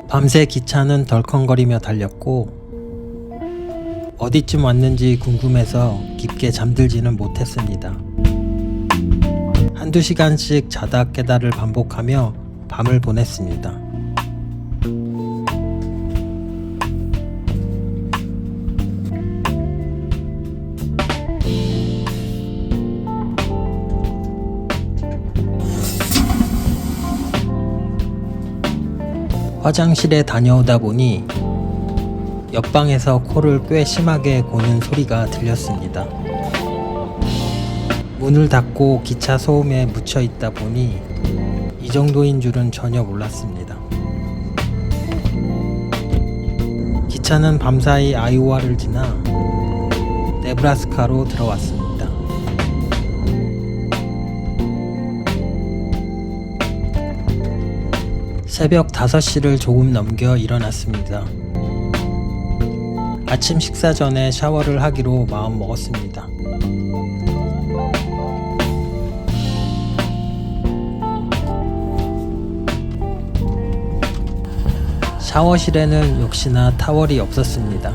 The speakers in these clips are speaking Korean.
밤새 기차는 덜컹거리며 달렸고 어디쯤 왔는지 궁금해서 깊게 잠들지는 못했습니다. 한두 시간씩 자다 깨다를 반복하며 밤을 보냈습니다. 화장실에 다녀오다 보니 옆방에서 코를 꽤 심하게 고는 소리가 들렸습니다. 문을 닫고 기차 소음에 묻혀 있다 보니 이 정도인 줄은 전혀 몰랐습니다. 기차는 밤사이 아이오와를 지나 네브라스카로 들어왔습니다. 새벽 5시를 조금 넘겨 일어났습니다. 아침 식사 전에 샤워를 하기로 마음 먹었습니다. 샤워실에는 역시나 타월이 없었습니다.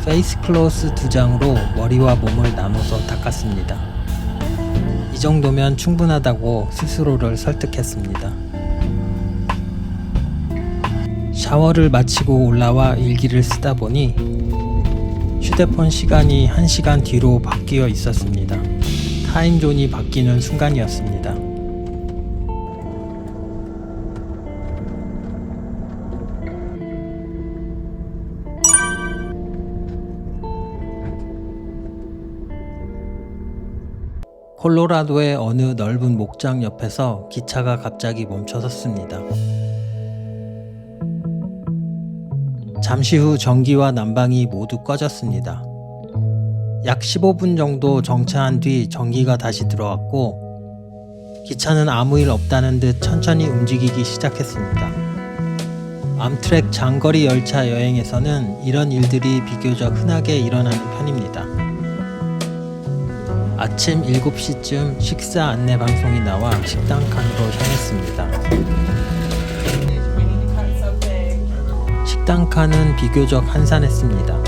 페이스 클로스 2장으로 머리와 몸을 나눠서 닦았습니다. 이 정도면 충분하다고 스스로를 설득했습니다. 샤워를 마치고 올라와 일기를 쓰다 보니 휴대폰 시간이 1시간 뒤로 바뀌어 있었습니다. 타임존이 바뀌는 순간이었습니다. 콜로라도의 어느 넓은 목장 옆에서 기차가 갑자기 멈춰섰습니다. 잠시 후 전기와 난방이 모두 꺼졌습니다. 약 15분 정도 정차한 뒤 전기가 다시 들어왔고 기차는 아무 일 없다는 듯 천천히 움직이기 시작했습니다. 암트랙 장거리 열차 여행에서는 이런 일들이 비교적 흔하게 일어나는 편입니다. 아침 7시쯤 식사 안내 방송이 나와 식당 칸으로 향했습니다. 식당 칸은 비교적 한산했습니다.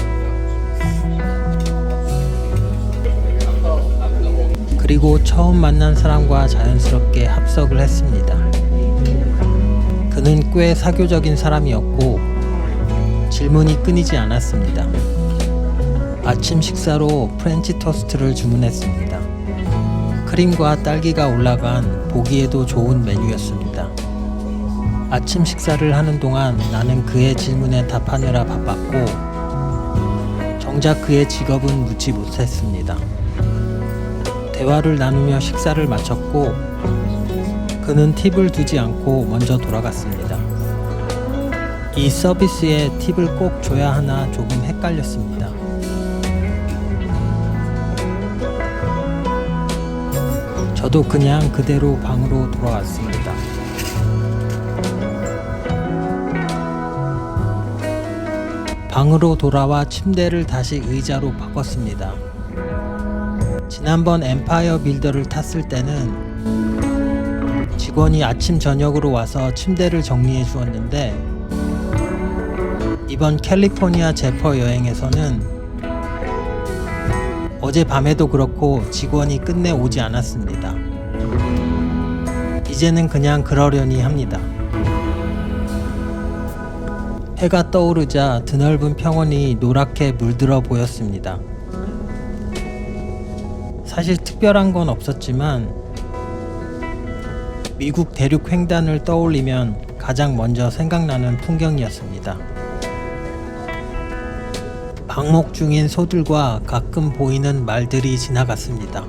그리고 처음 만난 사람과 자연스럽게 합석을 했습니다. 그는 꽤 사교적인 사람이었고 질문이 끊이지 않았습니다. 아침 식사로 프렌치 토스트를 주문했습니다. 크림과 딸기가 올라간 보기에도 좋은 메뉴였습니다. 아침 식사를 하는 동안 나는 그의 질문에 답하느라 바빴고 정작 그의 직업은 묻지 못했습니다. 대화를 나누며 식사를 마쳤고 그는 팁을 두지 않고 먼저 돌아갔습니다. 이 서비스에 팁을 꼭 줘야 하나 조금 헷갈렸습니다. 저도 그냥 그대로 방으로 돌아왔습니다. 방으로 돌아와 침대를 다시 의자로 바꿨습니다. 지난번 엠파이어 빌더를 탔을 때는 직원이 아침 저녁으로 와서 침대를 정리해 주었는데 이번 캘리포니아 제퍼 여행에서는 어젯밤에도 그렇고 직원이 끝내 오지 않았습니다. 이제는 그냥 그러려니 합니다. 해가 떠오르자 드넓은 평원이 노랗게 물들어 보였습니다. 사실 특별한 건 없었지만 미국 대륙 횡단을 떠올리면 가장 먼저 생각나는 풍경이었습니다. 방목 중인 소들과 가끔 보이는 말들이 지나갔습니다.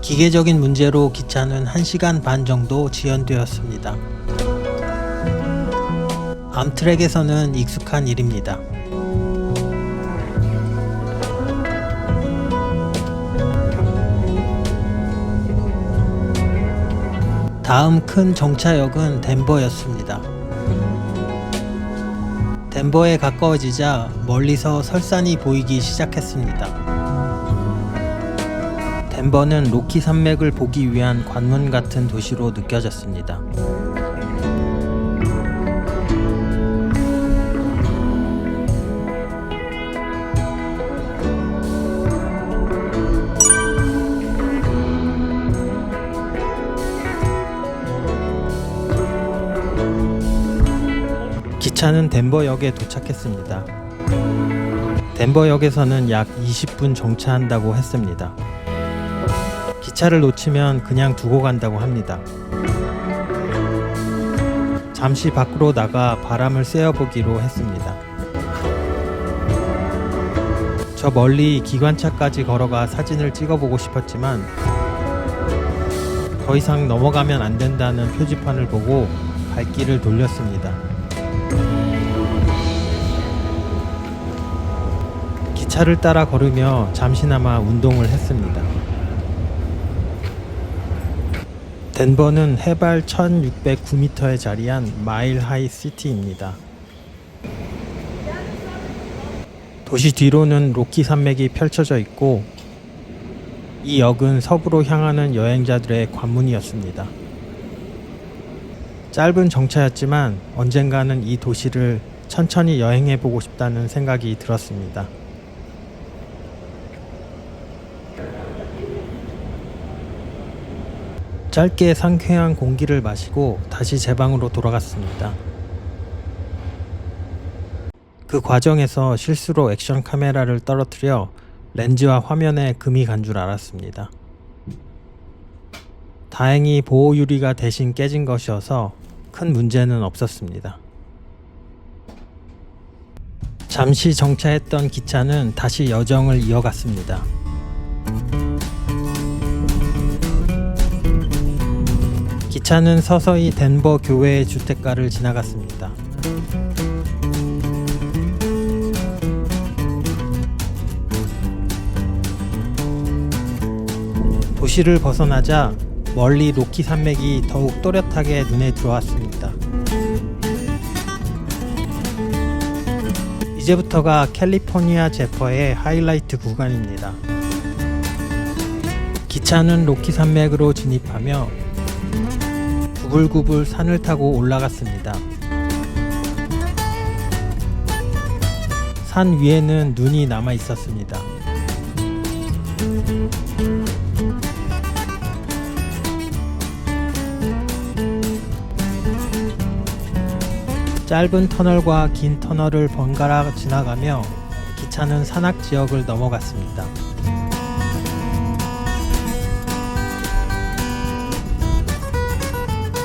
기계적인 문제로 기차는 1시간 반 정도 지연되었습니다. 암트랙에서는 익숙한 일입니다. 다음 큰 정차역은 덴버였습니다. 덴버에 가까워지자 멀리서 설산이 보이기 시작했습니다. 덴버는 로키 산맥을 보기 위한 관문 같은 도시로 느껴졌습니다. 기차는 덴버역에 도착했습니다. 덴버역에서는 약 20분 정차한다고 했습니다. 기차를 놓치면 그냥 두고 간다고 합니다. 잠시 밖으로 나가 바람을 쐬어보기로 했습니다. 저 멀리 기관차까지 걸어가 사진을 찍어보고 싶었지만 더 이상 넘어가면 안 된다는 표지판을 보고 발길을 돌렸습니다. 기차를 따라 걸으며 잠시나마 운동을 했습니다. 덴버는 해발 1609m에 자리한 마일 하이 시티입니다. 도시 뒤로는 로키 산맥이 펼쳐져 있고 이 역은 서부로 향하는 여행자들의 관문이었습니다. 짧은 정차였지만 언젠가는 이 도시를 천천히 여행해보고 싶다는 생각이 들었습니다. 짧게 상쾌한 공기를 마시고 다시 제 방으로 돌아갔습니다. 그 과정에서 실수로 액션 카메라를 떨어뜨려 렌즈와 화면에 금이 간 줄 알았습니다. 다행히 보호 유리가 대신 깨진 것이어서 큰 문제는 없었습니다. 잠시 정차했던 기차는 다시 여정을 이어갔습니다. 기차는 서서히 덴버 교외의 주택가를 지나갔습니다. 도시를 벗어나자 멀리 로키 산맥이 더욱 또렷하게 눈에 들어왔습니다. 이제부터가 캘리포니아 제퍼의 하이라이트 구간입니다. 기차는 로키 산맥으로 진입하며 구불구불 산을 타고 올라갔습니다. 산 위에는 눈이 남아 있었습니다. 짧은 터널과 긴 터널을 번갈아 지나가며 기차는 산악 지역을 넘어갔습니다.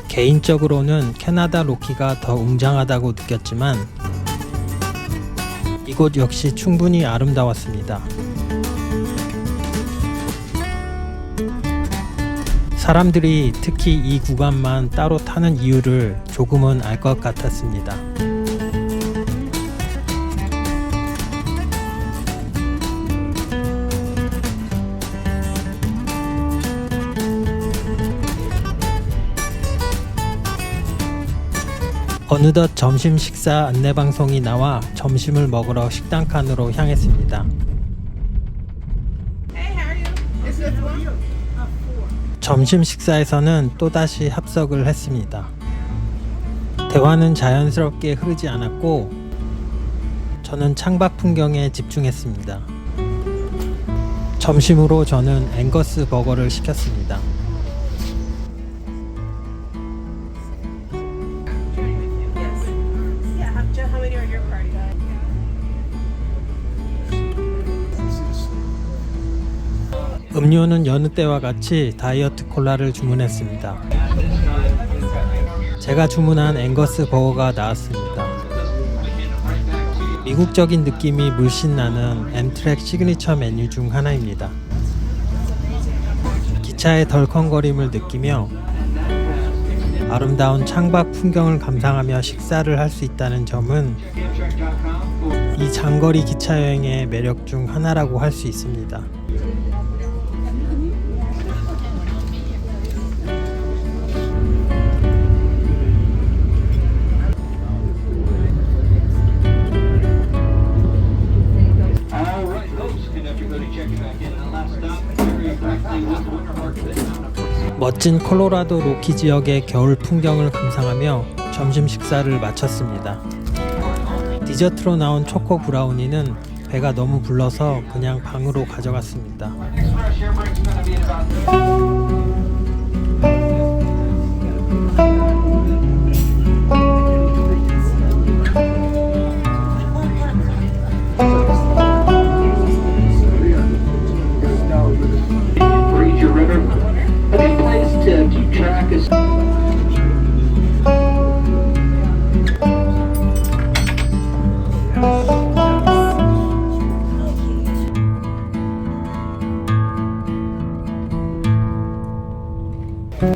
개인적으로는 캐나다 로키가 더 웅장하다고 느꼈지만 이곳 역시 충분히 아름다웠습니다. 사람들이 특히 이 구간만 따로 타는 이유를 조금은 알 것 같았습니다. 어느덧 점심 식사 안내방송이 나와 점심을 먹으러 식당 칸으로 향했습니다. 점심 식사에서는 또다시 합석을 했습니다. 대화는 자연스럽게 흐르지 않았고 저는 창밖 풍경에 집중했습니다. 점심으로 저는 앵거스 버거를 시켰습니다. 음료는 여느 때와 같이 다이어트 콜라를 주문했습니다. 제가 주문한 앵거스 버거가 나왔습니다. 미국적인 느낌이 물씬 나는 엠트랙 시그니처 메뉴 중 하나입니다. 기차의 덜컹거림을 느끼며 아름다운 창밖 풍경을 감상하며 식사를 할 수 있다는 점은 이 장거리 기차 여행의 매력 중 하나라고 할 수 있습니다. Everybody check it back in. The last stop, very quickly. 멋진 콜로라도 로키 지역의 겨울 풍경을 감상하며 점심 식사를 마쳤습니다. 디저트로 나온 초코 브라우니는 배가 너무 불러서 그냥 방으로 가져갔습니다.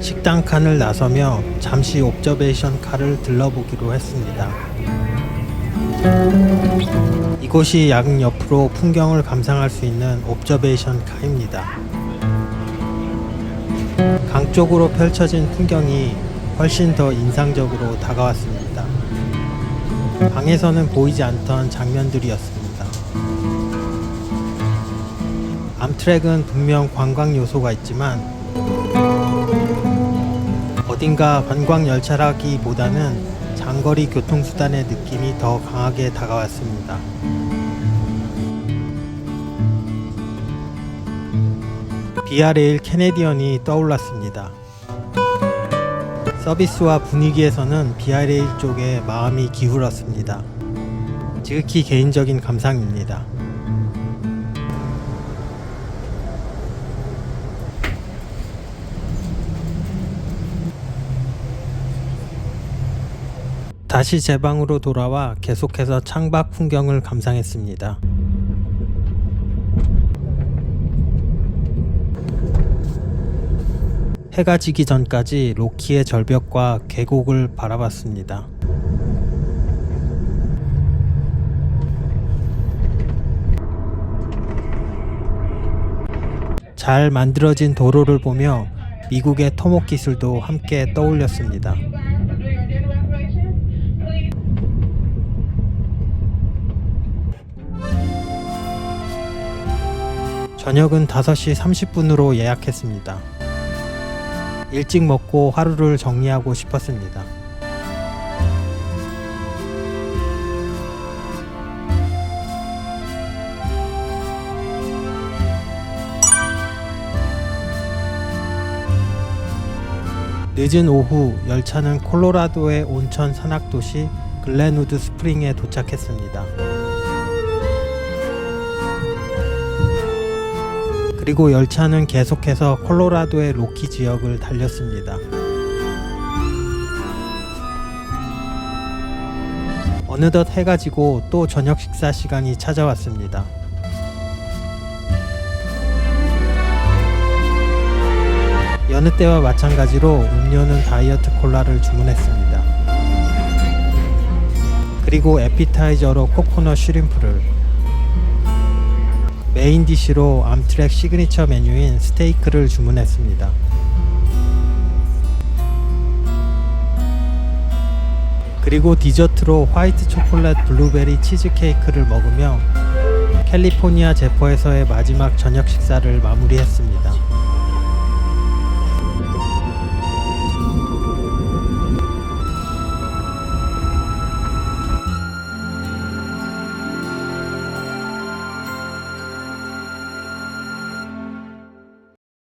식당 칸을 나서며 잠시 옵저베이션 카를 들러보기로 했습니다. 이곳이 야경 옆으로 풍경을 감상할 수 있는 옵저베이션 카입니다. 강 쪽으로 펼쳐진 풍경이 훨씬 더 인상적으로 다가왔습니다. 방에서는 보이지 않던 장면들이었습니다. 암트랙은 분명 관광 요소가 있지만 어딘가 관광 열차라기보다는 장거리 교통수단의 느낌이 더 강하게 다가왔습니다. 비아레일 캐네디언이 떠올랐습니다. 서비스와 분위기에서는 비아레일 쪽에 마음이 기울었습니다. 지극히 개인적인 감상입니다. 다시 제 방으로 돌아와 계속해서 창밖 풍경을 감상했습니다. 해가 지기 전까지 로키의 절벽과 계곡을 바라봤습니다. 잘 만들어진 도로를 보며 미국의 토목 기술도 함께 떠올렸습니다. 저녁은 5시 30분으로 예약했습니다. 일찍 먹고 하루를 정리하고 싶었습니다. 늦은 오후 열차는 콜로라도의 온천 산악도시 글렌우드 스프링에 도착했습니다. 그리고 열차는 계속해서 콜로라도의 로키 지역을 달렸습니다. 어느덧 해가 지고 또 저녁 식사 시간이 찾아왔습니다. 여느 때와 마찬가지로 음료는 다이어트 콜라를 주문했습니다. 그리고 에피타이저로 코코넛 슈림프를, 메인 디시로 암트랙 시그니처 메뉴인 스테이크를 주문했습니다. 그리고 디저트로 화이트 초콜릿 블루베리 치즈케이크를 먹으며 캘리포니아 제퍼에서의 마지막 저녁 식사를 마무리했습니다.